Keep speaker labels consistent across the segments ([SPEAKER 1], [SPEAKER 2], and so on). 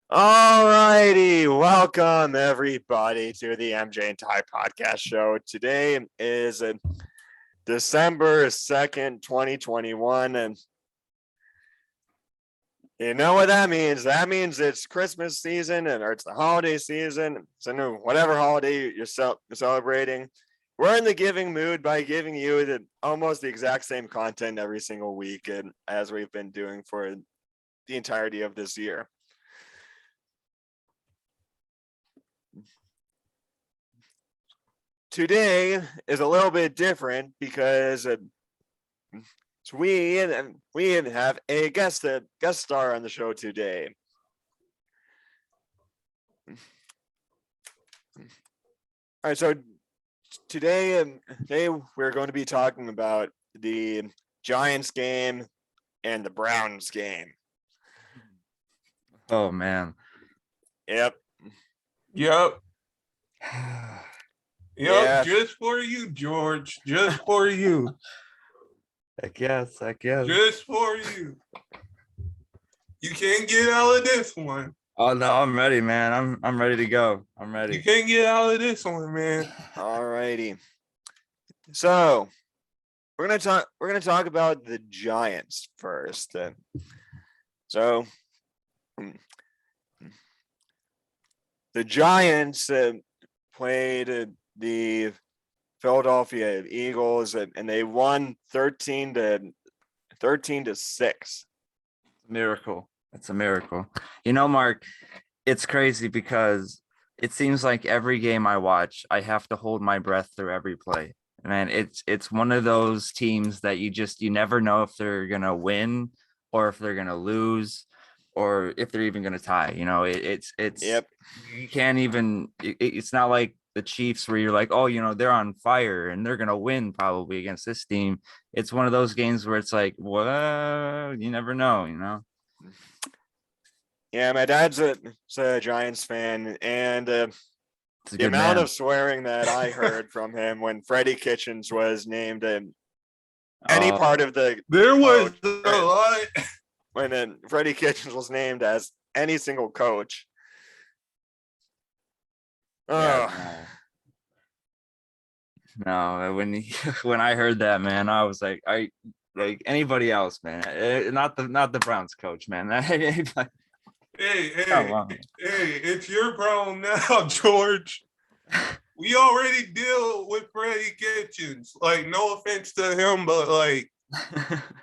[SPEAKER 1] All righty, welcome everybody to the mj&ty podcast show. Today is December 2nd, 2021, and you know what that means? That means it's Christmas season or it's the holiday season. So whatever holiday you're celebrating, we're in the giving mood by giving you almost the exact same content every single week, and as we've been doing for the entirety of this year. Today is a little bit different because we have a guest star on the show today. All right, so today we're going to be talking about the Giants game and the Browns game.
[SPEAKER 2] Oh man.
[SPEAKER 1] Yep.
[SPEAKER 3] Yeah. Just for you, George. Just for you.
[SPEAKER 2] I guess.
[SPEAKER 3] Just for you. You can't get out of this one.
[SPEAKER 2] Oh no, I'm ready, man. I'm ready to go. I'm ready.
[SPEAKER 3] You can't get out of this one, man.
[SPEAKER 1] All righty. So we're gonna talk about the Giants first. So the Giants played the Philadelphia Eagles and they won 13-6.
[SPEAKER 2] Miracle. It's a miracle. You know, Mark, it's crazy because it seems like every game I watch, I have to hold my breath through every play. Man, it's one of those teams that you never know if they're gonna win or if they're gonna lose or if they're even gonna tie. You know, it's
[SPEAKER 1] Yep.
[SPEAKER 2] You can't even. It's not like the Chiefs where you're like, oh, you know, they're on fire and they're gonna win probably against this team. It's one of those games where it's like, well, you never know, you know.
[SPEAKER 1] Yeah, my dad's a Giants fan, and the amount of swearing that I heard from him when Freddie Kitchens was named any part of the
[SPEAKER 3] there was a lot
[SPEAKER 1] when Freddie Kitchens was named as any single coach.
[SPEAKER 2] No, when I heard that, man, I was like, like anybody else, man, not the Browns coach, man.
[SPEAKER 3] Hey, it's your problem now, George. We already deal with Freddie Kitchens. Like, no offense to him, but like,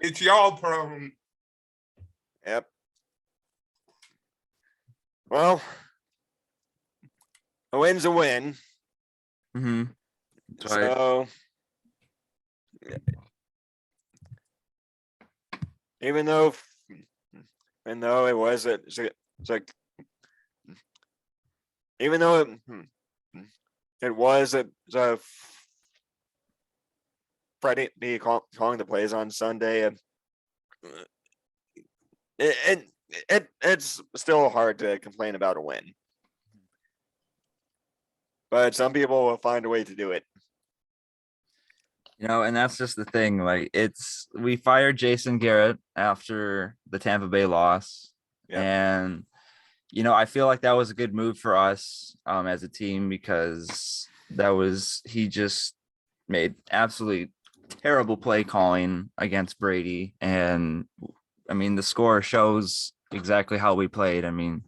[SPEAKER 3] it's y'all problem.
[SPEAKER 1] Yep. Well, a win's a win.
[SPEAKER 2] Mm-hmm.
[SPEAKER 1] So, even though it was it's like, even though it was a Freddie calling the plays on Sunday, it's still hard to complain about a win. But some people will find a way to do it.
[SPEAKER 2] You know, and that's just the thing. Like, we fired Jason Garrett after the Tampa Bay loss. Yep. And, you know, I feel like that was a good move for us as a team because he just made absolutely terrible play calling against Brady. And I mean, the score shows exactly how we played. I mean,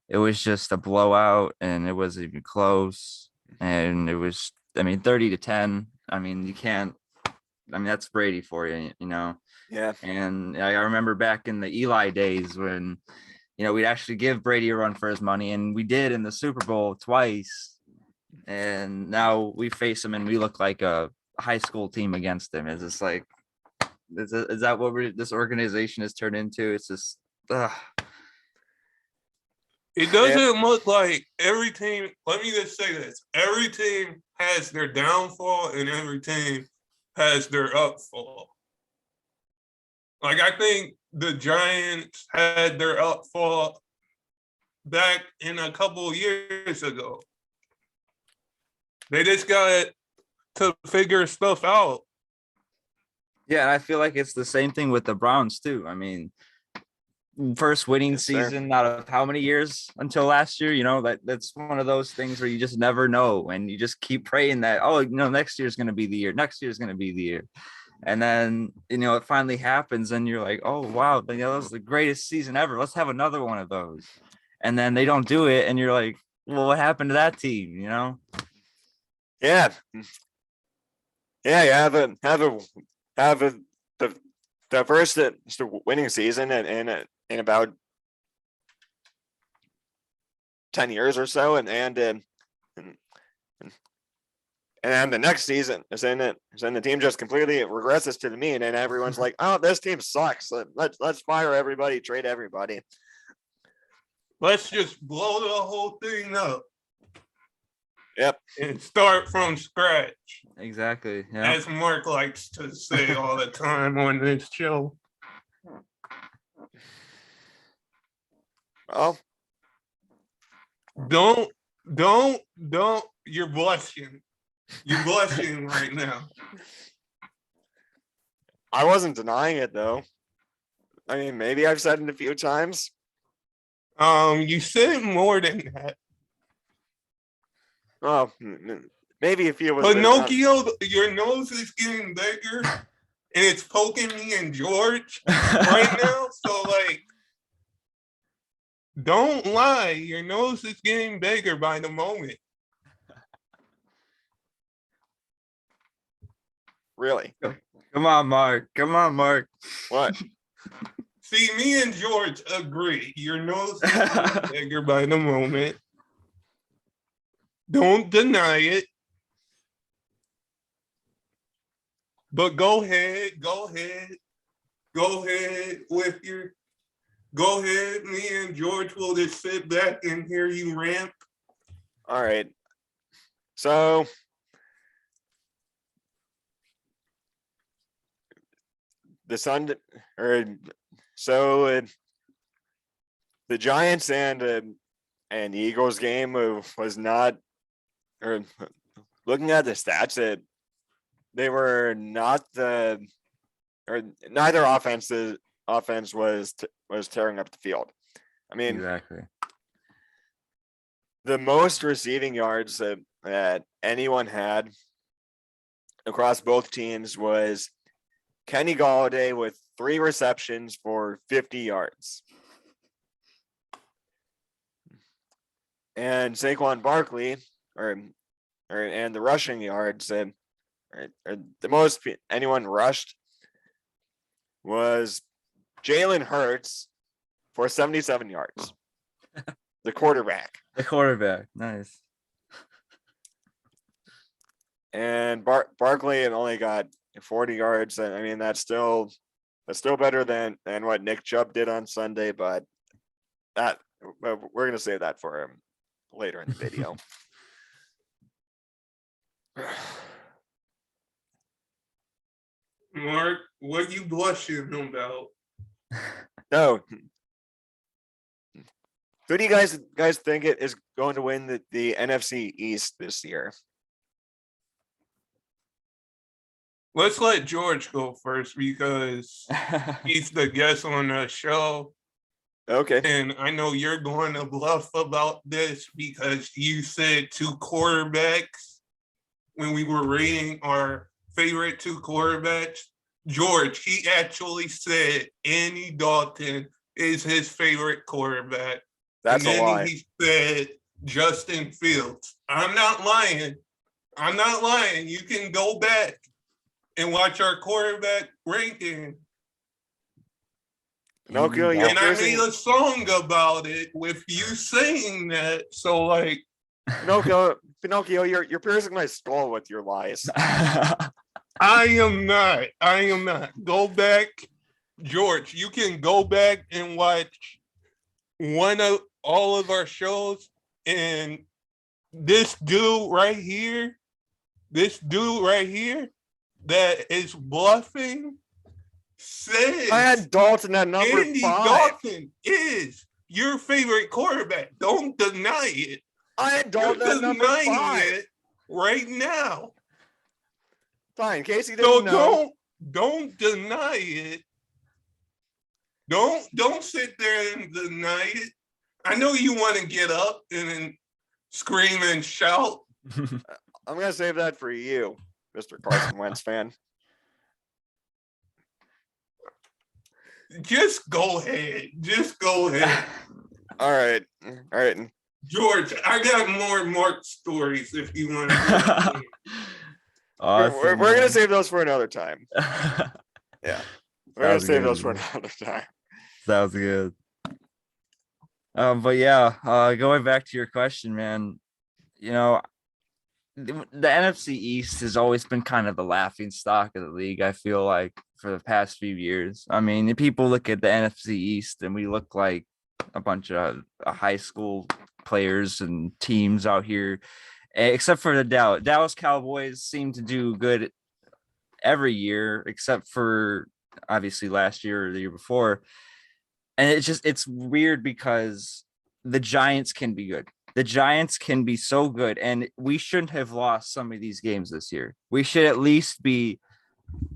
[SPEAKER 2] it was just a blowout and it wasn't even close. And it was, 30-10. I mean, that's Brady for you, you know?
[SPEAKER 1] Yeah.
[SPEAKER 2] And I remember back in the Eli days when, you know, we'd actually give Brady a run for his money, and we did in the Super Bowl twice. And now we face him and we look like a high school team against him. It's just like, is that what this organization has turned into? It's just,
[SPEAKER 3] It doesn't look like every team. Let me just say this. Every team has their downfall and every team has their upfall. Like, I think the Giants had their upfall back in a couple of years ago. They just got to figure stuff out.
[SPEAKER 2] Yeah, and I feel like it's the same thing with the Browns too. I mean, first winning
[SPEAKER 1] Yes, sir.
[SPEAKER 2] season out of how many years until last year? You know, that's one of those things where you just never know, and you just keep praying that, oh, you know, next year's going to be the year. Next year's going to be the year. And then, you know, it finally happens and you're like, oh, wow, you know, that was the greatest season ever. Let's have another one of those. And then they don't do it. And you're like, well, what happened to that team? You know?
[SPEAKER 1] Yeah. Yeah, you have the first winning season in about 10 years or so, and then the next season is in it. Then the team just completely regresses to the mean, and everyone's like, "Oh, this team sucks. Let's fire everybody, trade everybody."
[SPEAKER 3] Let's just blow the whole thing up.
[SPEAKER 1] Yep.
[SPEAKER 3] And start from scratch.
[SPEAKER 2] Exactly. Yeah.
[SPEAKER 3] As Mark likes to say all the time on this show.
[SPEAKER 1] Well,
[SPEAKER 3] don't. You're blushing. You're blushing right now.
[SPEAKER 1] I wasn't denying it though. I mean, maybe I've said it a few times.
[SPEAKER 3] You said more than that.
[SPEAKER 1] Oh, maybe if you was
[SPEAKER 3] Pinocchio, your nose is getting bigger, and it's poking me and George right now. So, like, don't lie. Your nose is getting bigger by the moment.
[SPEAKER 1] Really?
[SPEAKER 2] Come on, Mark. Come on, Mark.
[SPEAKER 1] What?
[SPEAKER 3] See, me and George agree. Your nose is getting bigger by the moment. Don't deny it. But go ahead with your. Go ahead. Me and George will just sit back and hear you rant.
[SPEAKER 1] All right. So the Giants and Eagles game was not, or looking at the stats, they were not neither offense was tearing up the field. I mean,
[SPEAKER 2] exactly.
[SPEAKER 1] The most receiving yards that anyone had across both teams was Kenny Golladay with 3 receptions for 50 yards. And Saquon Barkley, and the rushing yards, or the most anyone rushed was Jalen Hurts for 77 yards. The quarterback.
[SPEAKER 2] The quarterback. Nice.
[SPEAKER 1] And Barkley had only got 40 yards. I mean, that's still better than what Nick Chubb did on Sunday, but we're gonna save that for him later in the video.
[SPEAKER 3] Mark, what you blushing about?
[SPEAKER 1] No. Who do you guys think it is going to win the NFC East this year?
[SPEAKER 3] Let's let George go first because he's the guest on the show.
[SPEAKER 1] Okay.
[SPEAKER 3] And I know you're going to bluff about this because you said 2 quarterbacks when we were rating our favorite 2 quarterbacks. George, he actually said Andy Dalton is his favorite quarterback.
[SPEAKER 1] That's a lie.
[SPEAKER 3] He said Justin Fields. I'm not lying. You can go back and watch our quarterback ranking.
[SPEAKER 1] Pinocchio,
[SPEAKER 3] and I made a song about it with you saying that. So, like,
[SPEAKER 1] Pinocchio, you're piercing my skull with your lies.
[SPEAKER 3] I am not. Go back, George. You can go back and watch all of our shows, and this dude right here that is bluffing says
[SPEAKER 1] I had Dalton at number
[SPEAKER 3] Andy
[SPEAKER 1] 5.
[SPEAKER 3] Dalton is your favorite quarterback. Don't deny it.
[SPEAKER 1] I had Dalton at number 5
[SPEAKER 3] it right now.
[SPEAKER 1] Fine, Casey didn't know.
[SPEAKER 3] Don't deny it. Don't sit there and deny it. I know you want to get up and scream and shout.
[SPEAKER 1] I'm gonna save that for you, Mr. Carson Wentz fan.
[SPEAKER 3] Just go ahead. Just go ahead.
[SPEAKER 1] All right.
[SPEAKER 3] George, I got more Mark stories if you want to.
[SPEAKER 1] We're gonna save those for another time. Yeah. We're gonna save those for another time.
[SPEAKER 2] Sounds good. But yeah, going back to your question, man, you know, the NFC East has always been kind of the laughing stock of the league, I feel like, for the past few years. I mean, people look at the NFC East and we look like a bunch of high school players and teams out here, except for the Dallas Cowboys seem to do good every year, except for obviously last year or the year before. And it's weird because the Giants can be good. The Giants can be so good, and we shouldn't have lost some of these games this year. We should at least be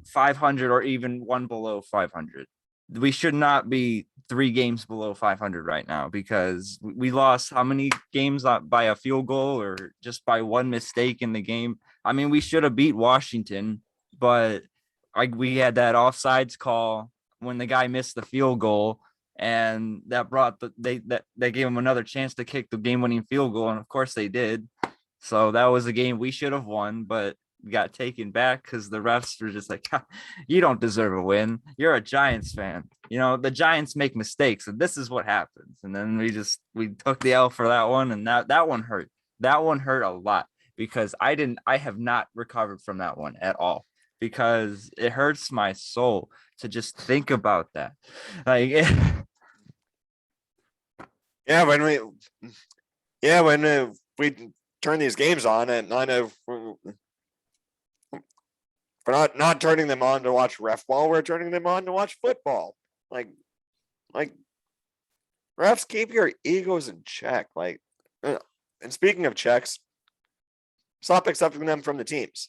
[SPEAKER 2] 500 or even one below 500. We should not be 3 games below 500 right now because we lost how many games by a field goal or just by one mistake in the game. I mean, we should have beat Washington, but we had that offsides call when the guy missed the field goal. And that brought they gave them another chance to kick the game-winning field goal, and of course they did. So that was a game we should have won, but got taken back because the refs were just like, "You don't deserve a win. You're a Giants fan. You know the Giants make mistakes, and this is what happens." And then we took the L for that one, and that one hurt. That one hurt a lot because I have not recovered from that one at all because it hurts my soul to just think about that. Like.
[SPEAKER 1] When we turn these games on, and we're not turning them on to watch ref ball. We're turning them on to watch football. Like refs, keep your egos in check. And speaking of checks, stop accepting them from the teams.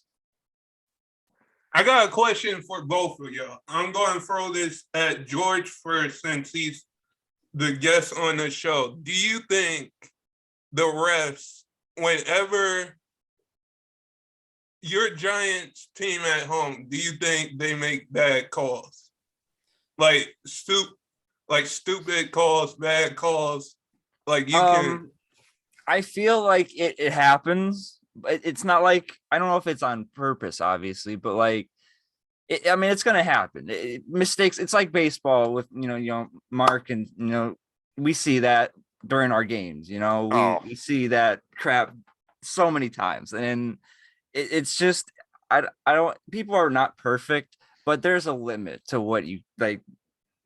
[SPEAKER 3] I got a question for both of y'all. I'm going to throw this at George first since he's the guest on the show. Do you think the refs, whenever your Giants team at home, do you think they make bad calls? Like stupid calls, bad calls? Like you can.
[SPEAKER 2] I feel like it happens, but it's not like, I don't know if it's on purpose, obviously, but like, I mean, it's gonna happen. Mistakes. It's like baseball with Mark and we see that during our games. We see that crap so many times, and it's just I don't. People are not perfect, but there's a limit to what you like.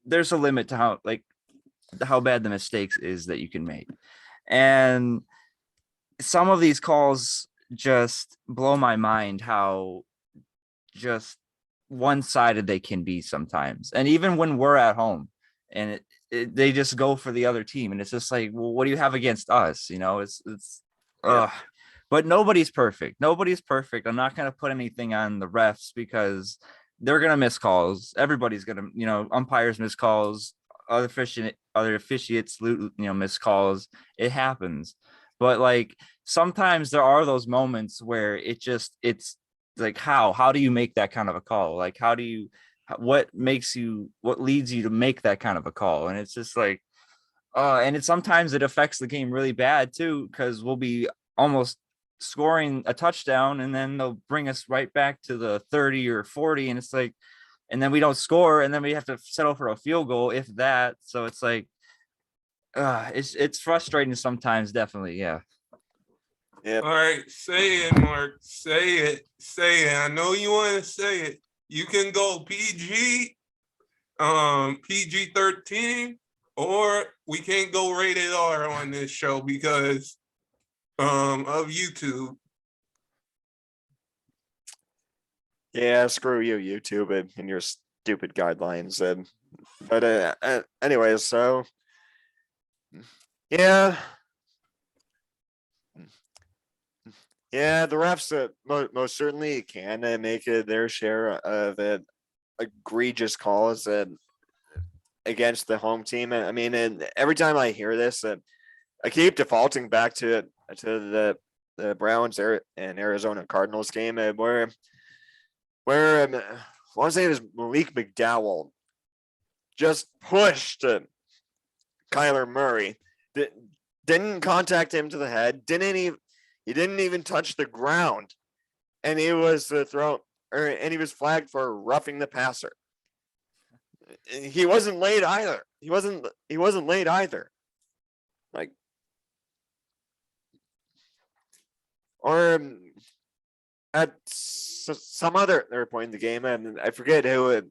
[SPEAKER 2] There's a limit to how bad the mistakes is that you can make, and some of these calls just blow my mind. How just one-sided they can be sometimes, and even when we're at home and they just go for the other team, and it's just like, well, what do you have against us? But nobody's perfect. I'm not going to put anything on the refs because they're going to miss calls. Everybody's going to, umpires miss calls, other officiates miss calls. It happens. But like sometimes there are those moments where it's like, how do you make that kind of a call? Like, what leads you to make that kind of a call? And it's just like, and sometimes it affects the game really bad too, because we'll be almost scoring a touchdown and then they'll bring us right back to the 30 or 40. And it's like, and then we don't score. And then we have to settle for a field goal, if that. So it's like, it's frustrating sometimes. Definitely. Yeah.
[SPEAKER 1] Yeah.
[SPEAKER 3] All right, say it, Mark. Say it. I know you want to say it. You can go PG, PG-13, or we can't go rated R on this show because of YouTube.
[SPEAKER 1] Yeah, screw you, YouTube, and your stupid guidelines. But anyways, so yeah. Yeah, the refs most certainly can make their share of egregious calls, and against the home team. I mean, and every time I hear this, I keep defaulting back to the Browns and Arizona Cardinals game where I want to say it was Malik McDowell just pushed Kyler Murray. Didn't contact him to the head. He didn't even touch the ground, and he was and he was flagged for roughing the passer. He wasn't late either. He wasn't late either. Like, or at some other point in the game, and I forget who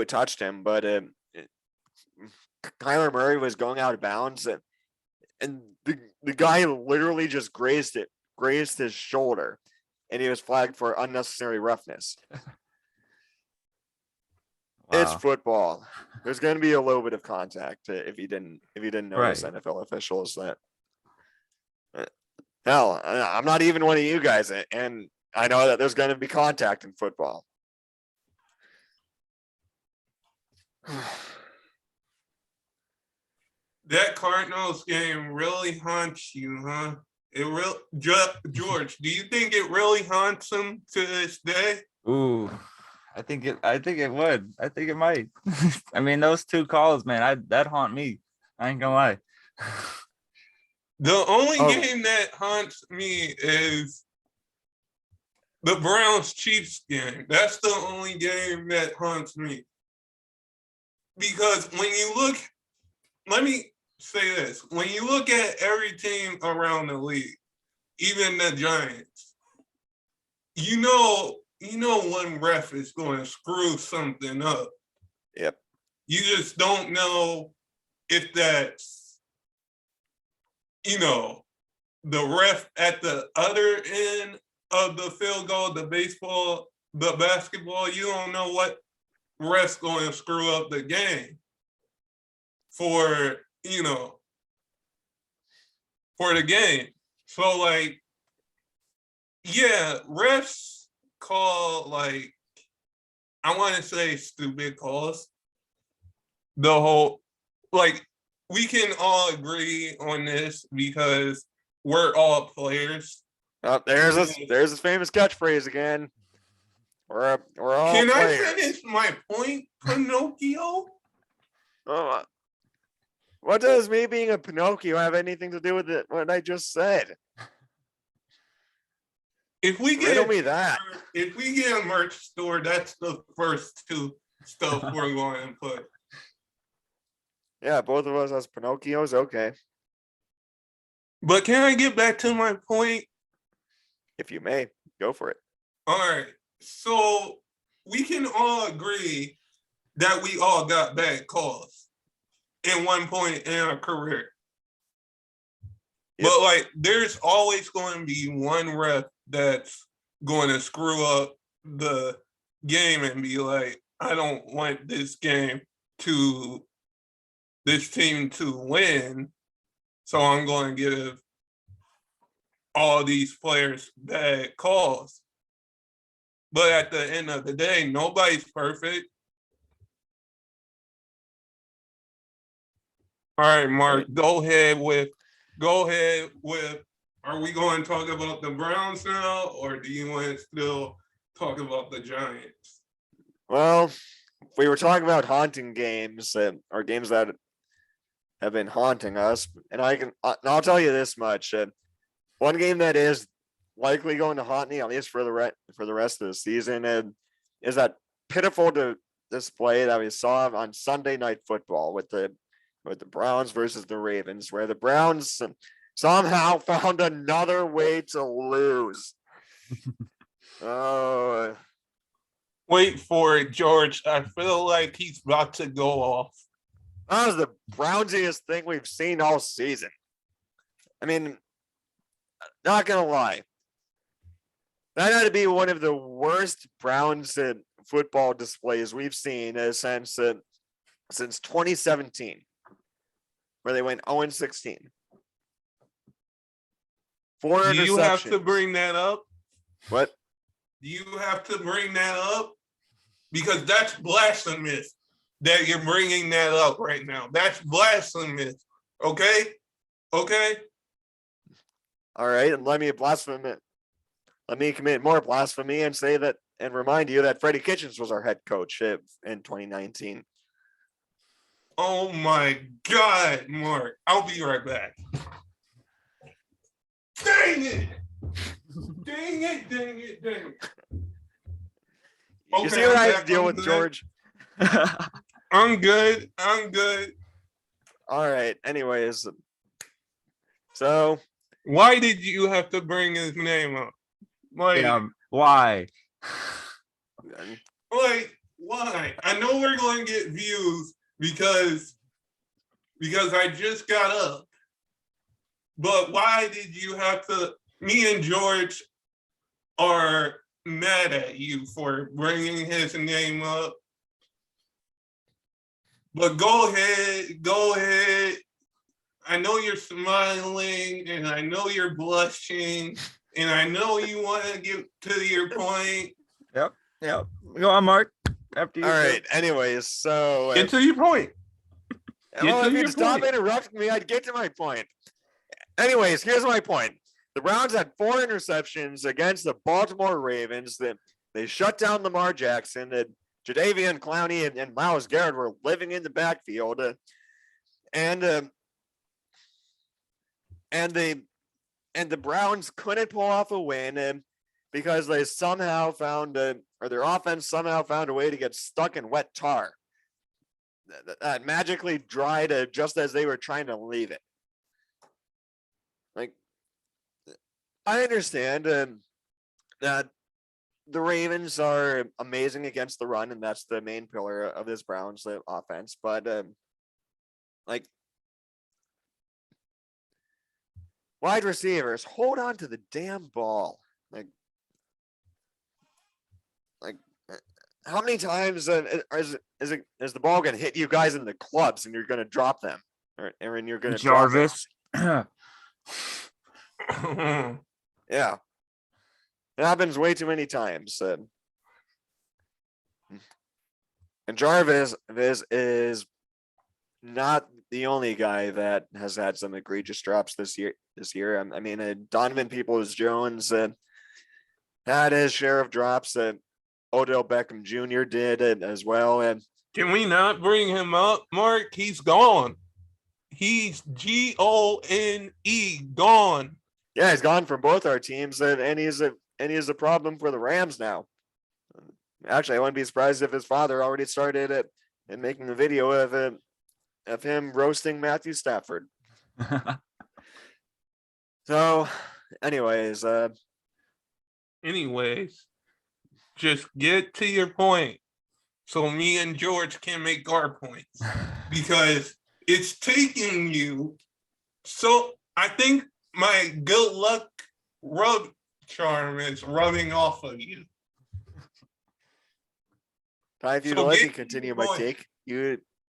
[SPEAKER 1] touched him, but Kyler Murray was going out of bounds, and the guy literally just grazed his shoulder, and he was flagged for unnecessary roughness.
[SPEAKER 2] Wow.
[SPEAKER 1] It's football. There's going to be a little bit of contact if you didn't notice,
[SPEAKER 2] Right.
[SPEAKER 1] NFL officials. That hell, I'm not even one of you guys, and I know that there's going to be contact in football.
[SPEAKER 3] That Cardinals game really haunts you, huh? George, do you think it really haunts him to this day?
[SPEAKER 2] Ooh, I think it would. I think it might. I mean, those two calls, man, that haunt me. I ain't gonna lie.
[SPEAKER 3] The only game that haunts me is the Browns Chiefs game. That's the only game that haunts me. Because when you look, let me say this, when you look at every team around the league, even the Giants, you know one ref is going to screw something up.
[SPEAKER 1] Yep.
[SPEAKER 3] You just don't know if that's, the ref at the other end of the field goal, the basketball, you don't know what ref's going to screw up the game for the game. So, like, yeah, refs call, like, I want to say stupid calls. The whole, like, we can all agree on this because we're all players.
[SPEAKER 1] Oh, there's this famous catchphrase again. We're all
[SPEAKER 3] Can
[SPEAKER 1] players.
[SPEAKER 3] I finish my point, Pinocchio?
[SPEAKER 1] Oh, what does me being a Pinocchio have anything to do with it? What I just said?
[SPEAKER 3] If we
[SPEAKER 1] Riddle me that.
[SPEAKER 3] If we get a merch store, that's the first two stuff we're going to put.
[SPEAKER 1] Yeah, both of us as Pinocchios. Okay,
[SPEAKER 3] But can I get back to my point?
[SPEAKER 1] if you may, go for it.
[SPEAKER 3] All right. So we can all agree that we all got bad calls in one point in our career.
[SPEAKER 1] Yep.
[SPEAKER 3] But, like, there's always going to be one ref that's going to screw up the game and be like, I don't want this team to win, so I'm going to give all these players bad calls. But at the end of the day, nobody's perfect. All right, Mark, go ahead with, are we going to talk about the Browns now, or do you want to still talk about the Giants?
[SPEAKER 1] Well, we were talking about haunting games or games that have been haunting us, and I'll tell you this much: one game that is likely going to haunt me, at least for the rest of the season, is that pitiful display that we saw on Sunday Night Football with the Browns versus the Ravens, where the Browns somehow found another way to lose. Oh.
[SPEAKER 3] Wait for it, George. I feel like he's about to go off.
[SPEAKER 1] That was the Brownsiest thing we've seen all season. I mean, not gonna lie, that had to be one of the worst Browns football displays we've seen since 2017, where they went 0-16. 4 interceptions.
[SPEAKER 3] Do you have to bring that up?
[SPEAKER 1] What?
[SPEAKER 3] Do you have to bring that up? because that's blasphemous that you're bringing that up right now. That's blasphemous. Okay? Okay?
[SPEAKER 1] All right, and let me commit more blasphemy and say that and remind you that Freddie Kitchens was our head coach in 2019.
[SPEAKER 3] Oh my God, Mark. I'll be right back. Dang it! Dang it, dang it, dang it.
[SPEAKER 1] You see what I have to deal with, George?
[SPEAKER 3] I'm good. I'm good.
[SPEAKER 1] All right. Anyways, so
[SPEAKER 3] why did you have to bring his name up? Like,
[SPEAKER 2] why?
[SPEAKER 3] Like, why? I know we're going to get views because I just got up. But why did you have to? Me and George are mad at you for bringing his name up. But go ahead, go ahead. I know you're smiling and I know you're blushing and I know you want to get to your point.
[SPEAKER 2] Yep. Go on, Mark. After you.
[SPEAKER 1] All right. Anyways, so
[SPEAKER 3] get to your point.
[SPEAKER 1] Well, if you'd stop interrupting me, I'd get to my point. Anyways, here's my point. The Browns had 4 interceptions against the Baltimore Ravens. They shut down Lamar Jackson. That Jadeveon Clowney and Myles Garrett were living in the backfield, and the Browns couldn't pull off a win because they somehow found or their offense somehow found a way to get stuck in wet tar that magically dried just as they were trying to leave it. Like, I understand that the Ravens are amazing against the run, and that's the main pillar of this Browns offense. But like, wide receivers, hold on to the damn ball. Like how many times is the ball going to hit you guys in the clubs and you're going to drop them, or and you're going to
[SPEAKER 2] Jarvis?
[SPEAKER 1] Yeah, it happens way too many times. And Jarvis is not the only guy that has had some egregious drops this year. I mean, Donovan Peoples-Jones had his share of drops. Odell Beckham Jr. did it as well. And
[SPEAKER 3] can we not bring him up, Mark? He's gone. He's gone, gone.
[SPEAKER 1] Yeah, he's gone from both our teams, and he's a problem for the Rams now. Actually, I wouldn't be surprised if his father already started it and making a video of him roasting Matthew Stafford. So, anyways,
[SPEAKER 3] just get to your point so me and George can make our points, because it's taking you. So I think my good luck rub charm is rubbing off of you.
[SPEAKER 1] Ty, if you'd let me continue my take,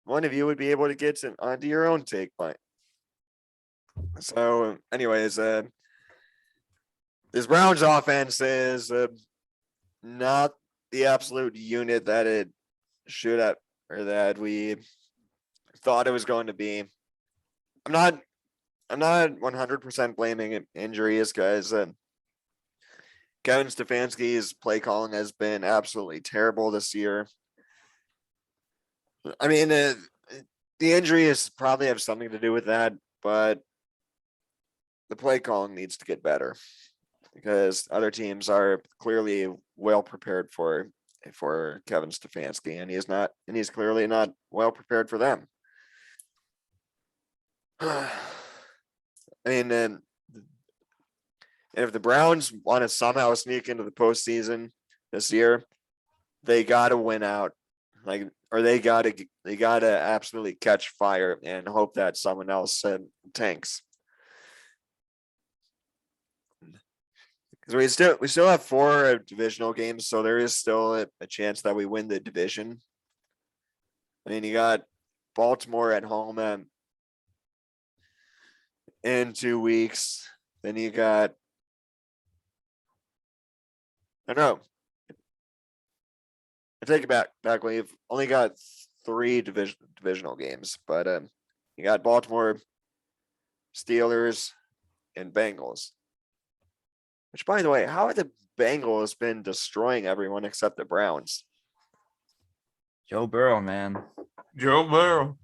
[SPEAKER 1] one of you would be able to get onto your own take. But so, anyways, this Browns offense is not the absolute unit that it should have, or that we thought it was going to be. I'm not 100% blaming injuries, guys. Kevin Stefanski's play calling has been absolutely terrible this year. I mean, the injuries probably have something to do with that, but the play calling needs to get better because other teams are clearly well prepared for Kevin Stefanski, and he's clearly not well prepared for them. I mean, and if the Browns want to somehow sneak into the postseason this year, they got to win out, or they got to absolutely catch fire and hope that someone else tanks. Because we still have 4 divisional games, so there is still a chance that we win the division. I mean, you got Baltimore at home in 2 weeks. Then you got, I don't know. I take it back. We've only got 3 divisional games, but you got Baltimore, Steelers, and Bengals. Which, by the way, how have the Bengals been destroying everyone except the Browns?
[SPEAKER 2] Joe Burrow, man.
[SPEAKER 3] Joe Burrow.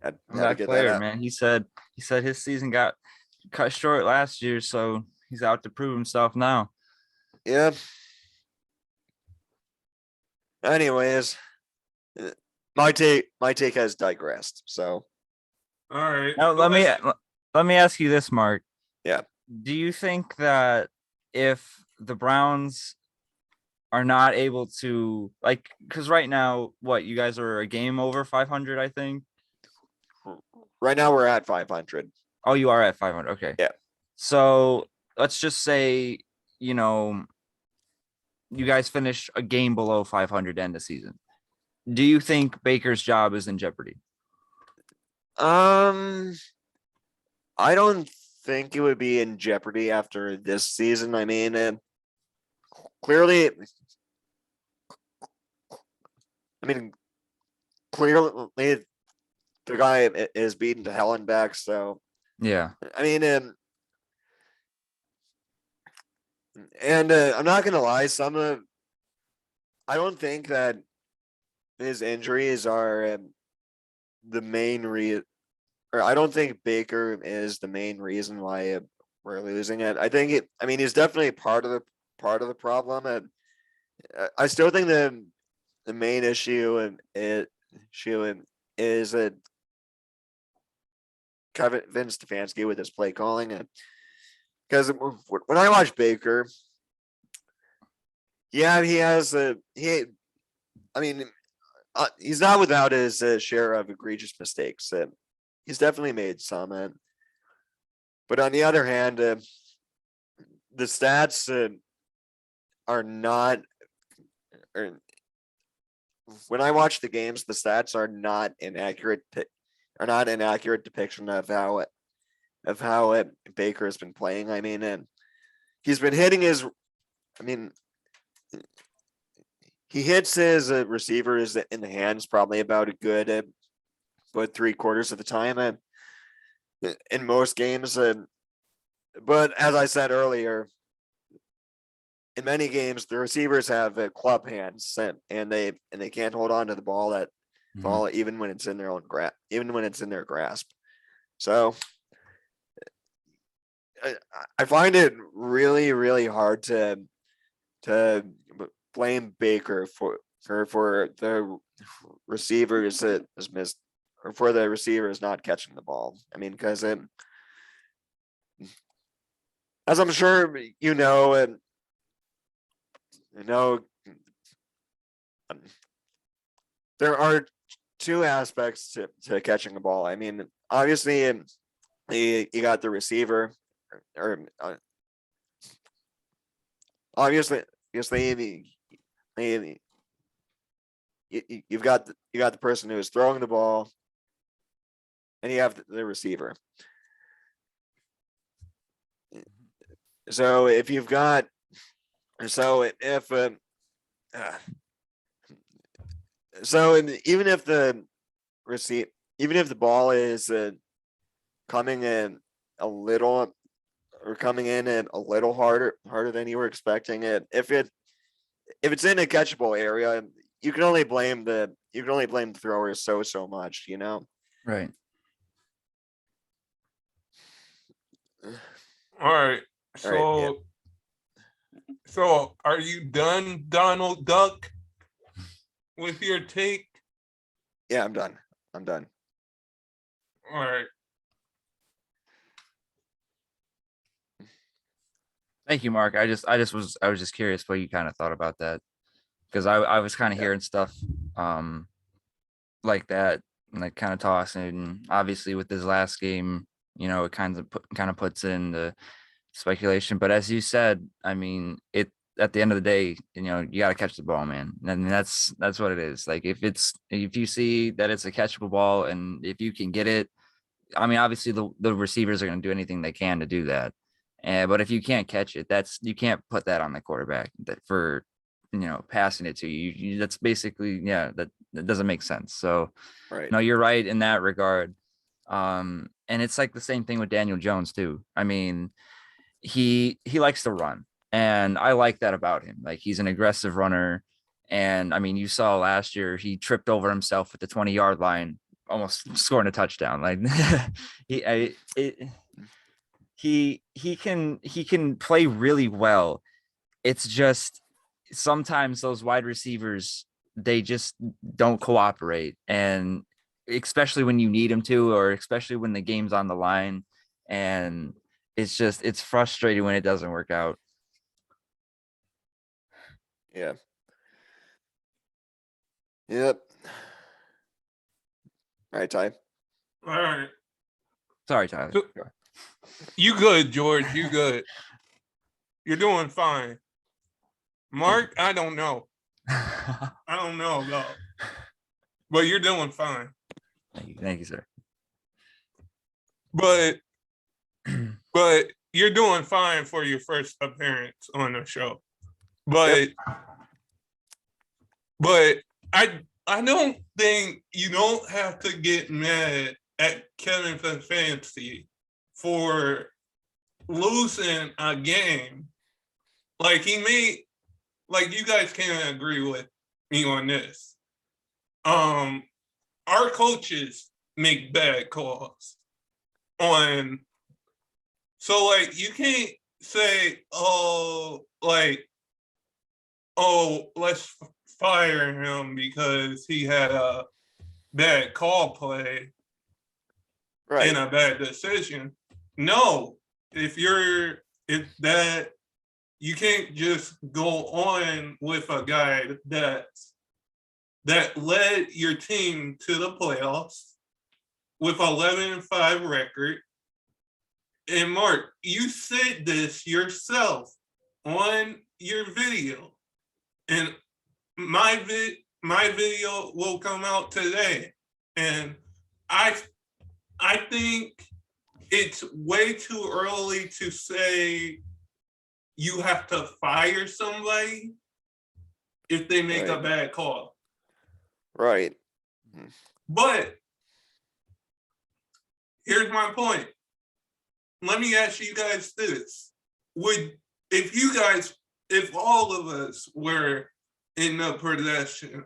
[SPEAKER 1] Had to
[SPEAKER 2] That
[SPEAKER 1] get that
[SPEAKER 2] player,
[SPEAKER 1] out.
[SPEAKER 2] man. He said his season got cut short last year, so he's out to prove himself now.
[SPEAKER 1] Yeah. Anyways, my take has digressed. So
[SPEAKER 3] All right.
[SPEAKER 2] Now let me ask you this, Mark.
[SPEAKER 1] Yeah.
[SPEAKER 2] Do you think that if the Browns are not able to, like, because right now, what, you guys are a game over 500, I think?
[SPEAKER 1] right now we're at 500.
[SPEAKER 2] Oh, you are at 500. Okay.
[SPEAKER 1] Yeah.
[SPEAKER 2] So let's just say, you know, you guys finish a game below 500 end of season. Do you think Baker's job is in jeopardy?
[SPEAKER 1] I don't think it would be in jeopardy after this season. I mean, clearly, clearly the guy is beaten to hell and back. So
[SPEAKER 2] Yeah.
[SPEAKER 1] I mean, and I'm not gonna lie, I don't think that his injuries are the main reason, or I don't think Baker is the main reason why we're losing it. I think he's definitely part of the problem, and I still think the main issue is that Kevin Vince Stefanski with his play calling, and because when I watch Baker, yeah, he has he's not without his share of egregious mistakes. He's definitely made some, but on the other hand, the stats are not. When I watch the games, the stats are not an accurate depiction of how Baker has been playing. I mean, and he's been hitting his. I mean, he hits his receivers in the hands probably about a good, about 3/4 of the time, and in most games. But as I said earlier, in many games the receivers have club hands, and they can't hold on to the ball even when it's in their grasp. So I find it really, really hard to blame Baker for the receivers that has missed, or for the receivers not catching the ball. I mean, because as I'm sure you know, and there are 2 aspects to catching a ball. I mean, obviously, you got the receiver, or obviously, you've got the person who is throwing the ball, and you have the receiver. So if you've got, if even if the even if the ball is coming in a little, or coming in a little harder than you were expecting it, if it's in a catchable area, you can only blame the throwers so much,
[SPEAKER 2] Right.
[SPEAKER 3] All right.
[SPEAKER 1] All right, yeah.
[SPEAKER 3] So are you done, Donald Duck, with your take?
[SPEAKER 1] Yeah, I'm done.
[SPEAKER 3] All right.
[SPEAKER 2] Thank you, Mark. I was just curious what you kind of thought about that, because I was kind of hearing stuff like that, and like kind of tossing. Obviously, with this last game, it kind of puts in the speculation. But as you said, I mean, at the end of the day, you got to catch the ball, man. And that's what it is. Like if you see that it's a catchable ball, and if you can get it, I mean, obviously the receivers are going to do anything they can to do that. But if you can't catch it, you can't put that on the quarterback passing it to you. That's basically, that doesn't make sense. So
[SPEAKER 1] Right.
[SPEAKER 2] no, you're right in that regard. And it's like the same thing with Daniel Jones too. I mean, he likes to run, and I like that about him. Like, he's an aggressive runner. And I mean, you saw last year he tripped over himself at the 20-yard line, almost scoring a touchdown. Like he can play really well. It's just sometimes those wide receivers, they just don't cooperate, and especially when you need them to, or especially when the game's on the line, and it's frustrating when it doesn't work out.
[SPEAKER 1] Yeah. Yep. All right, Ty.
[SPEAKER 3] All right.
[SPEAKER 2] Sorry, Tyler.
[SPEAKER 3] So- You good, George? You good? You're doing fine. Mark, I don't know. I don't know though. But you're doing fine.
[SPEAKER 2] Thank you, sir.
[SPEAKER 3] But you're doing fine for your first appearance on the show. But I don't think you don't have to get mad at Kevin Stefanski for losing a game. Like, you guys can't agree with me on this. Our coaches make bad calls on, so like, you can't say, let's fire him because he had a bad call play and a bad decision. No, if that, you can't just go on with a guy that led your team to the playoffs with 11-5 record. And Mark, you said this yourself on your video, and my video will come out today. And I think it's way too early to say you have to fire somebody if they make a bad call.
[SPEAKER 1] Right.
[SPEAKER 3] But here's my point. Let me ask you guys this. If all of us were in the possession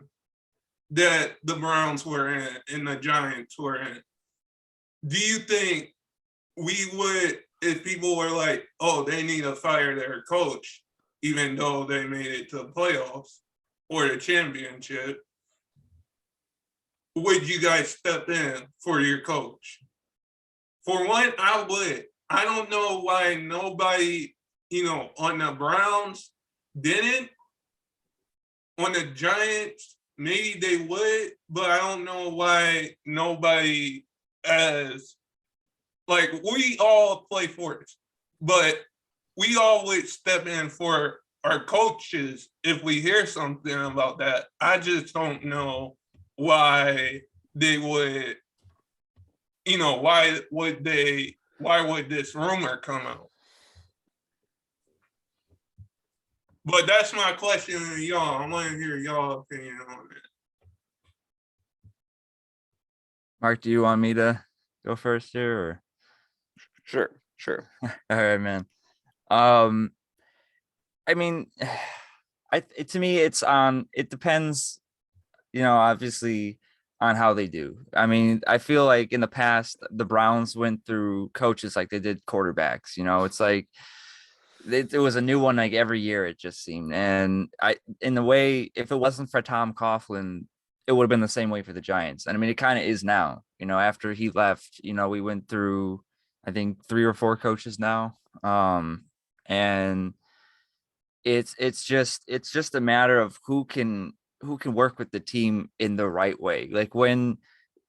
[SPEAKER 3] that the Browns were in and the Giants were in, do you think we would, if people were like, oh, they need to fire their coach, even though they made it to the playoffs or the championship, would you guys step in for your coach? For one, I would. I don't know why nobody, on the Browns didn't. On the Giants, maybe they would, but I don't know why nobody we all play for it, but we all would step in for our coaches if we hear something about that. I just don't know why they would, why would this rumor come out? But that's my question to y'all. I want to hear y'all opinion on it.
[SPEAKER 2] Mark, do you want me to go first here, or?
[SPEAKER 1] Sure.
[SPEAKER 2] All right, man. I mean, to me, it depends, obviously, on how they do. I mean, I feel like in the past, the Browns went through coaches like they did quarterbacks. It's like there was a new one like every year, it just seemed. And in the way, if it wasn't for Tom Coughlin, it would have been the same way for the Giants. And I mean, it kind of is now. After he left, we went through, I think, 3 or 4 coaches now. And it's just a matter of who can work with the team in the right way. Like when,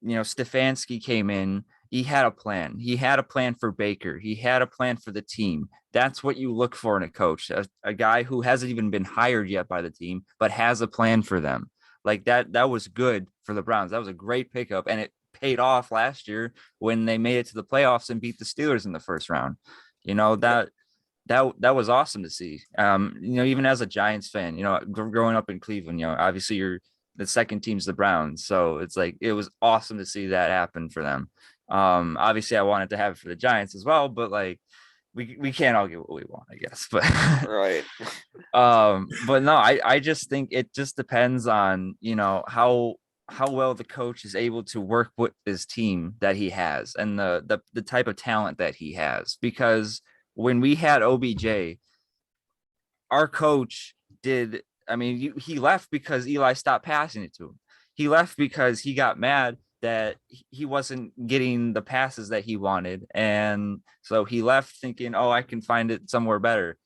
[SPEAKER 2] Stefanski came in, he had a plan. He had a plan for Baker. He had a plan for the team. That's what you look for in a coach, a guy who hasn't even been hired yet by the team, but has a plan for them. Like that was good for the Browns. That was a great pickup, and it paid off last year when they made it to the playoffs and beat the Steelers in the first round. that was awesome to see. Even as a Giants fan, growing up in Cleveland, obviously the second team's the Browns, so it's like it was awesome to see that happen for them. Obviously I wanted to have it for the Giants as well, but like we can't all get what we want, I guess. But
[SPEAKER 1] Right.
[SPEAKER 2] but no, I just think it just depends on how well the coach is able to work with his team that he has and the type of talent that he has. Because when we had OBJ, our coach did. I mean, he left because Eli stopped passing it to him. He left because he got mad that he wasn't getting the passes that he wanted. And so he left thinking, oh, I can find it somewhere better.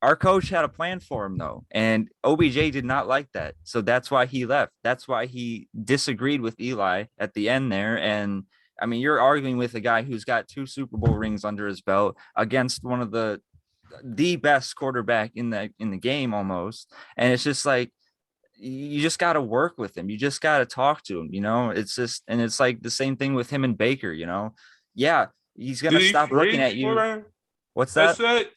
[SPEAKER 2] Our coach had a plan for him, though, and OBJ did not like that. So that's why he left. That's why he disagreed with Eli at the end there. And I mean, you're arguing with a guy who's got 2 Super Bowl rings under his belt against one of the best quarterback in the game almost. And it's just like, you just got to work with him. You just got to talk to him, it's just, and it's like the same thing with him and Baker, yeah, he's going to stop looking at you. What's that?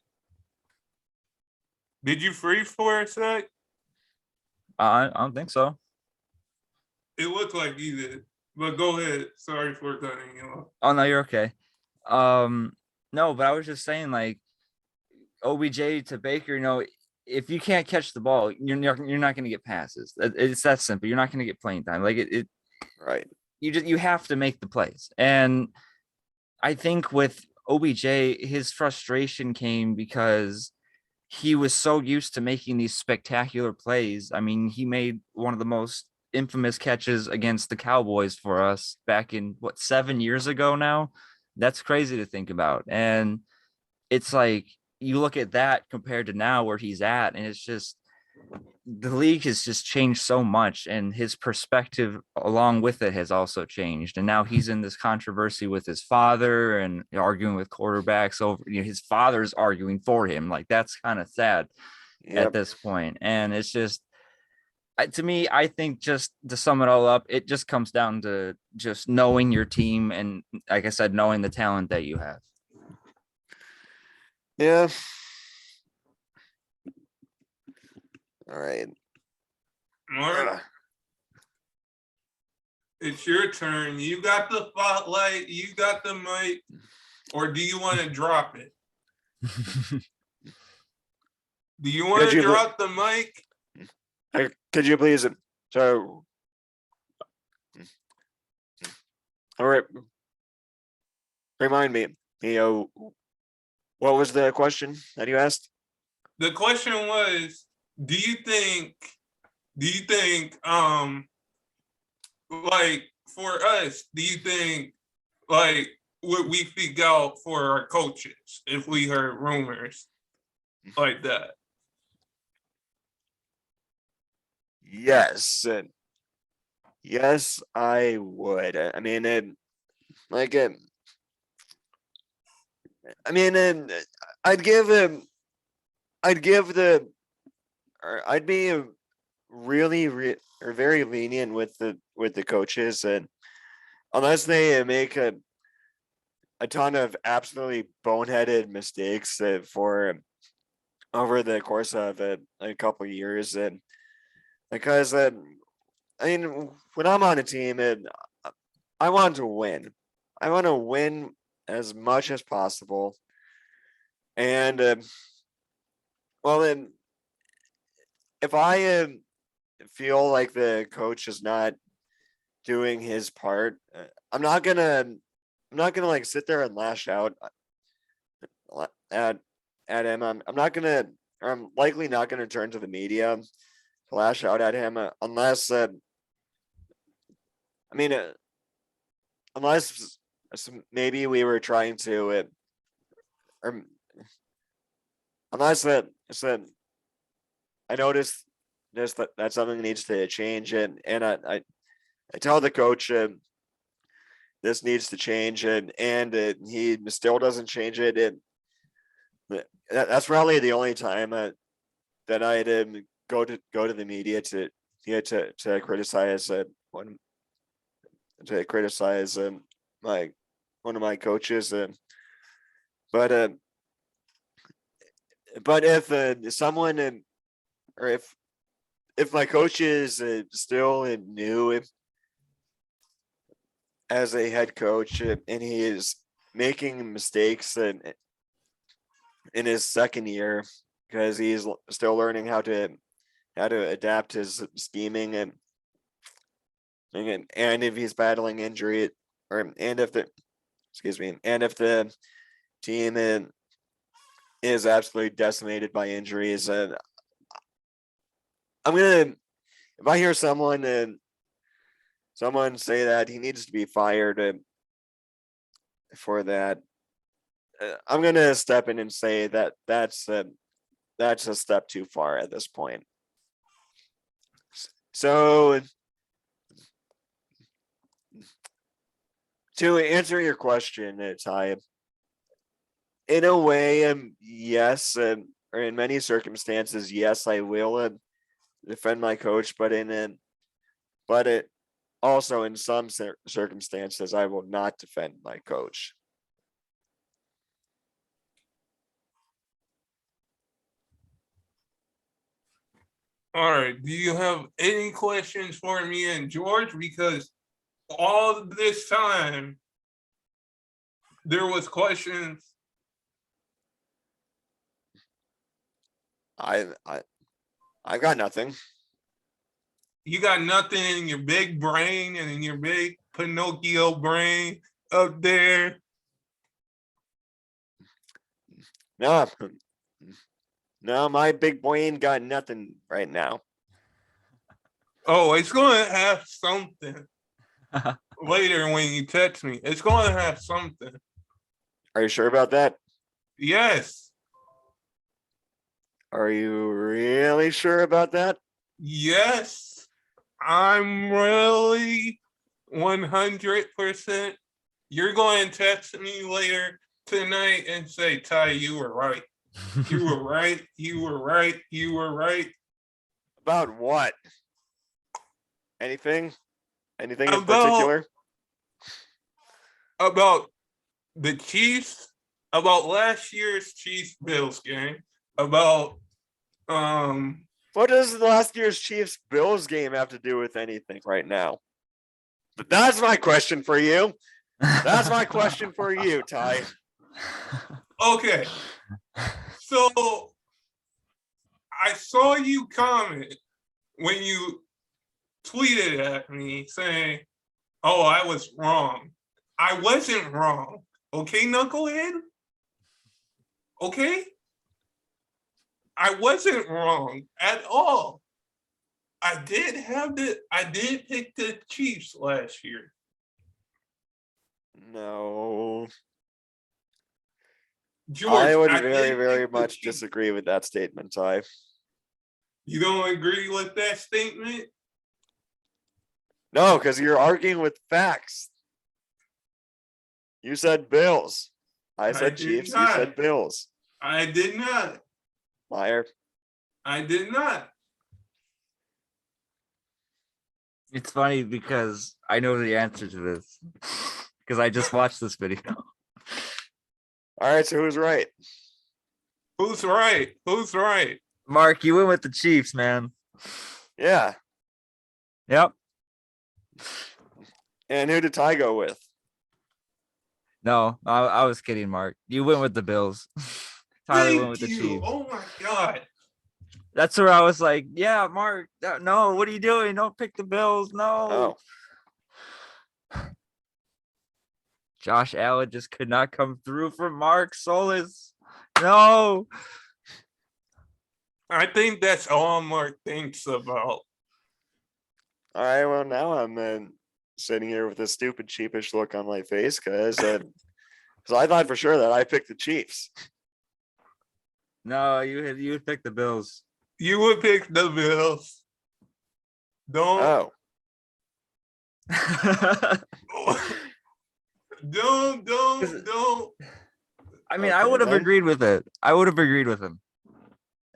[SPEAKER 3] Did you freeze for a sec?
[SPEAKER 2] I don't think so.
[SPEAKER 3] It looked like you did, but go ahead. Sorry for cutting you off.
[SPEAKER 2] Oh no, you're okay. No, but I was just saying, like, OBJ to Baker, if you can't catch the ball, you're not going to get passes. It's that simple. You're not going to get playing time. Like it.
[SPEAKER 1] Right.
[SPEAKER 2] You have to make the plays. And I think with OBJ, his frustration came because he was so used to making these spectacular plays. I mean, he made one of the most infamous catches against the Cowboys for us back in 7 years ago now. That's crazy to think about. And it's like, you look at that compared to now where he's at, and it's just, the league has just changed so much, and his perspective along with it has also changed. And now he's in this controversy with his father and arguing with quarterbacks over, his father's arguing for him. Like, that's kind of sad at this point. And it's just, to me, I think, just to sum it all up, it just comes down to just knowing your team and, like I said, knowing the talent that you have.
[SPEAKER 1] Yeah. All right.
[SPEAKER 3] Mark, it's your turn. You got the spotlight. You got the mic. Or do you want to drop it? Do you want to drop the mic?
[SPEAKER 1] Could you please? So, all right. Remind me. What was the question that you asked?
[SPEAKER 3] The question was, do you think, like, for us, do you think, like, would we speak out for our coaches if we heard rumors like that?
[SPEAKER 1] Yes. Yes, I would. I mean, I'd be really or very lenient with the coaches, and unless they make a ton of absolutely boneheaded mistakes for over the course of a couple of years, and because I mean, when I'm on a team, and I want to win. I want to win as much as possible, and well, then if I feel like the coach is not doing his part, I'm not gonna like sit there and lash out at him. I'm likely not gonna turn to the media to lash out at him unless unless maybe we were trying to or unless that I noticed just that something needs to change, and I tell the coach this needs to change, and he still doesn't change it, and that's probably the only time that I'd go to the media to criticize one to criticize my one of my coaches, but But if someone or if my coach is still new as a head coach and he is making mistakes in his second year because he's still learning how to adapt his scheming and if he's battling injury and if the team is absolutely decimated by injuries, and I'm gonna if I hear someone say that he needs to be fired for that, I'm gonna step in and say that that's a step too far at this point. So to answer your question, Ty, in a way, yes, or in many circumstances, yes, I will defend my coach, but also in some circumstances, I will not defend my coach.
[SPEAKER 3] All right. Do you have any questions for me and George? Because all this time, there was questions.
[SPEAKER 1] I got nothing.
[SPEAKER 3] You got nothing in your big brain and in your big Pinocchio brain up there.
[SPEAKER 1] No, my big boy ain't got nothing right now.
[SPEAKER 3] Oh, it's going to have something later when you text me. It's going to have something.
[SPEAKER 1] Are you sure about that?
[SPEAKER 3] Yes.
[SPEAKER 1] Are you really sure about that?
[SPEAKER 3] Yes. I'm really 100%. You're going to text me later tonight and say, Ty, you were right. You were right. You were right. You were right.
[SPEAKER 1] About what? Anything? Anything in particular?
[SPEAKER 3] About the Chiefs, about last year's Chiefs Bills game, about
[SPEAKER 1] what does the last year's Chiefs Bills game have to do with anything right now? But that's my question for you. That's my question for you, Ty.
[SPEAKER 3] Okay. So I saw you comment when you tweeted at me saying, oh, I was wrong. I wasn't wrong. Okay, Knucklehead? Okay? I wasn't wrong at all. I did pick the Chiefs last year.
[SPEAKER 1] No.
[SPEAKER 3] George,
[SPEAKER 1] I would very much disagree with that statement, Ty.
[SPEAKER 3] You don't agree with that statement?
[SPEAKER 1] No, because you're arguing with facts. You said Bills. I said Chiefs. You said Bills.
[SPEAKER 3] I did not.
[SPEAKER 1] Liar.
[SPEAKER 3] I did not.
[SPEAKER 2] It's funny because I know the answer to this because I just watched this video.
[SPEAKER 1] All right, so who's right?
[SPEAKER 3] Who's right? Who's right?
[SPEAKER 2] Mark, you went with the Chiefs, man.
[SPEAKER 1] Yeah.
[SPEAKER 2] Yep.
[SPEAKER 1] And who did Ty go with?
[SPEAKER 2] No, I was kidding, Mark. You went with the Bills. Tyler went with the Chiefs.
[SPEAKER 3] Oh my God.
[SPEAKER 2] That's where I was like, yeah, Mark, no, what are you doing? Don't pick the Bills. No.
[SPEAKER 1] Oh.
[SPEAKER 2] Josh Allen just could not come through for Mark Solis. No.
[SPEAKER 3] I think that's all Mark thinks about.
[SPEAKER 1] All right, well, now I'm sitting here with a stupid, cheapish look on my face because I thought for sure that I picked the Chiefs.
[SPEAKER 2] No, you would pick the Bills.
[SPEAKER 3] You would pick the Bills. Don't.
[SPEAKER 2] Oh.
[SPEAKER 3] Don't.
[SPEAKER 2] I mean, I would have agreed with it. I would have agreed with him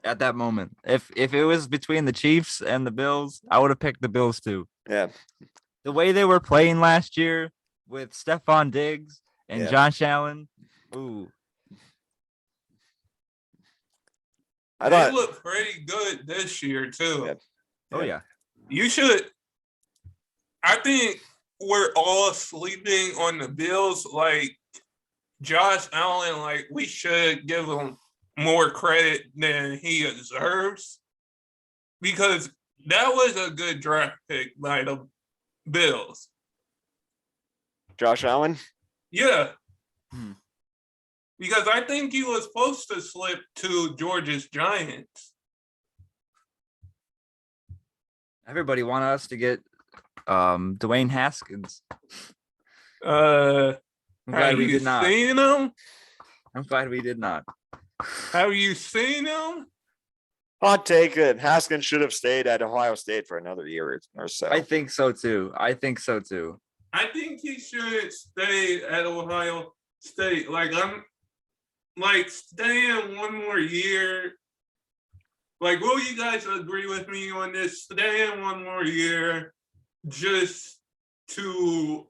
[SPEAKER 2] at that moment. If it was between the Chiefs and the Bills, I would have picked the Bills too.
[SPEAKER 1] Yeah.
[SPEAKER 2] The way they were playing last year with Stephon Diggs and Josh Allen. Ooh.
[SPEAKER 1] I
[SPEAKER 3] They
[SPEAKER 1] thought
[SPEAKER 3] look pretty good this year too.
[SPEAKER 1] Yeah.
[SPEAKER 2] Oh yeah.
[SPEAKER 3] You should. I think we're all sleeping on the Bills. Like Josh Allen, like we should give him more credit than he deserves because that was a good draft pick by the Bills.
[SPEAKER 1] Josh Allen.
[SPEAKER 3] Yeah.
[SPEAKER 2] Hmm.
[SPEAKER 3] Because I think he was supposed to slip to Georgia's Giants.
[SPEAKER 2] Everybody wanted us to get Dwayne Haskins.
[SPEAKER 3] I'm
[SPEAKER 2] I'm glad we did not.
[SPEAKER 3] Seen him?
[SPEAKER 2] I'm glad we did not.
[SPEAKER 3] Have you seen him?
[SPEAKER 1] Hot take that Haskins should have stayed at Ohio State for another year or so.
[SPEAKER 2] I think so too.
[SPEAKER 3] I think he should stay at Ohio State. Like staying one more year. Like, will you guys agree with me on this? Staying one more year just to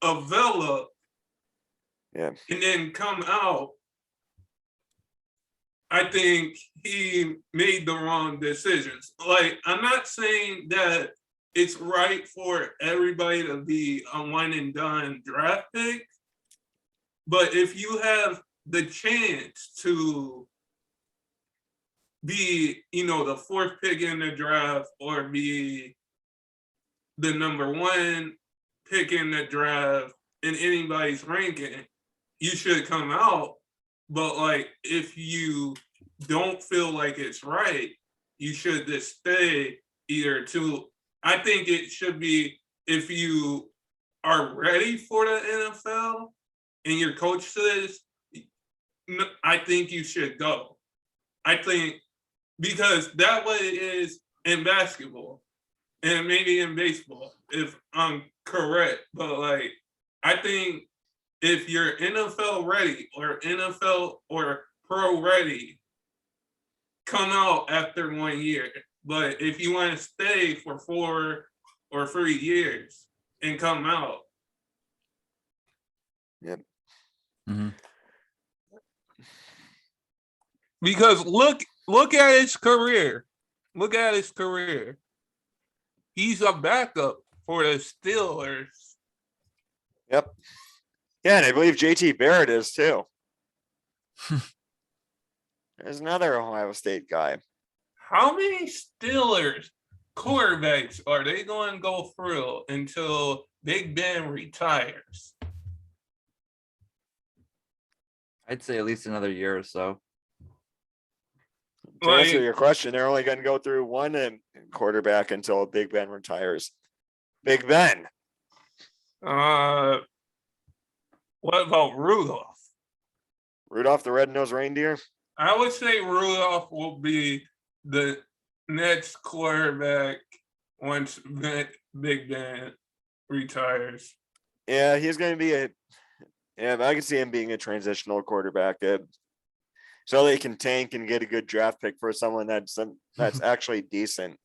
[SPEAKER 3] develop,
[SPEAKER 1] Yeah,
[SPEAKER 3] and then come out. I think he made the wrong decisions. Like, I'm not saying that it's right for everybody to be a one and done draft pick, but if you have the chance to be, the fourth pick in the draft or be the number one pick in the draft in anybody's ranking, you should come out. But like, if you don't feel like it's right, you should just stay either to. I think it should be if you are ready for the NFL and your coach says, I think you should go. I think because that way it is in basketball and maybe in baseball, if I'm correct. But like, I think if you're NFL ready or NFL or pro ready, come out after 1 year. But if you want to stay for 4 or 3 years and come out.
[SPEAKER 1] Yep.
[SPEAKER 2] Mm-hmm.
[SPEAKER 3] Because look at his career. Look at his career. He's a backup for the Steelers.
[SPEAKER 1] Yep. Yeah, and I believe JT Barrett is too. There's another Ohio State guy.
[SPEAKER 3] How many Steelers quarterbacks are they going to go through until Big Ben retires?
[SPEAKER 2] I'd say at least another year or so.
[SPEAKER 1] To answer your question, they're only going to go through one quarterback until Big Ben retires. Big Ben.
[SPEAKER 3] What about Rudolph?
[SPEAKER 1] Rudolph the Red-Nosed Reindeer?
[SPEAKER 3] I would say Rudolph will be the next quarterback once Big Ben retires.
[SPEAKER 1] Yeah, he's going to be I can see him being a transitional quarterback. So they can tank and get a good draft pick for someone that's actually decent.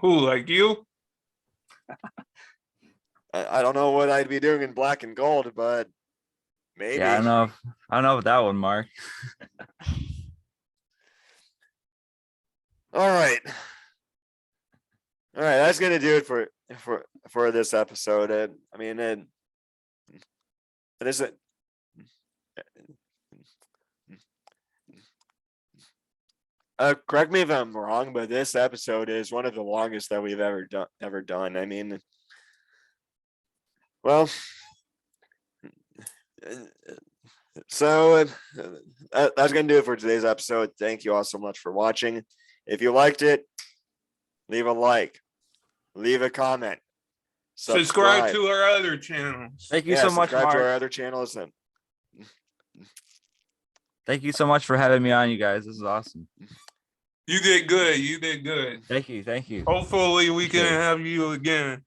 [SPEAKER 3] Who, like you?
[SPEAKER 1] I don't know what I'd be doing in black and gold, but maybe.
[SPEAKER 2] Yeah, I don't know about that one, Mark.
[SPEAKER 1] All right. That's gonna do it for this episode. It is it. Correct me if I'm wrong, but this episode is one of the longest that we've ever done. I mean, well, so that's gonna do it for today's episode. Thank you all so much for watching. If you liked it, leave a like, leave a comment,
[SPEAKER 3] subscribe to our other channels.
[SPEAKER 2] Thank you so much,
[SPEAKER 1] subscribe
[SPEAKER 2] Mark.
[SPEAKER 1] to our other channels. And
[SPEAKER 2] thank you so much for having me on, you guys. This is awesome.
[SPEAKER 3] You did good.
[SPEAKER 2] Thank you.
[SPEAKER 3] Hopefully we can have you again.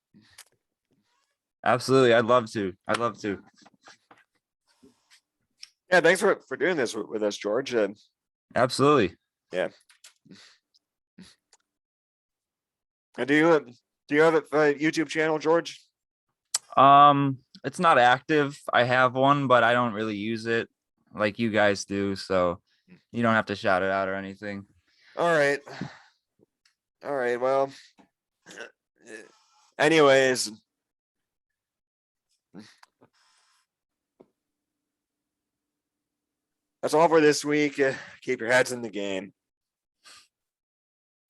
[SPEAKER 2] Absolutely. I'd love to.
[SPEAKER 1] Yeah, thanks for doing this with us, George.
[SPEAKER 2] Absolutely.
[SPEAKER 1] Yeah. Do you have a YouTube channel, George?
[SPEAKER 2] It's not active. I have one, but I don't really use it like you guys do. So You don't have to shout it out or anything.
[SPEAKER 1] All right. All right. Well, anyways, that's all for this week. Keep your heads in the game.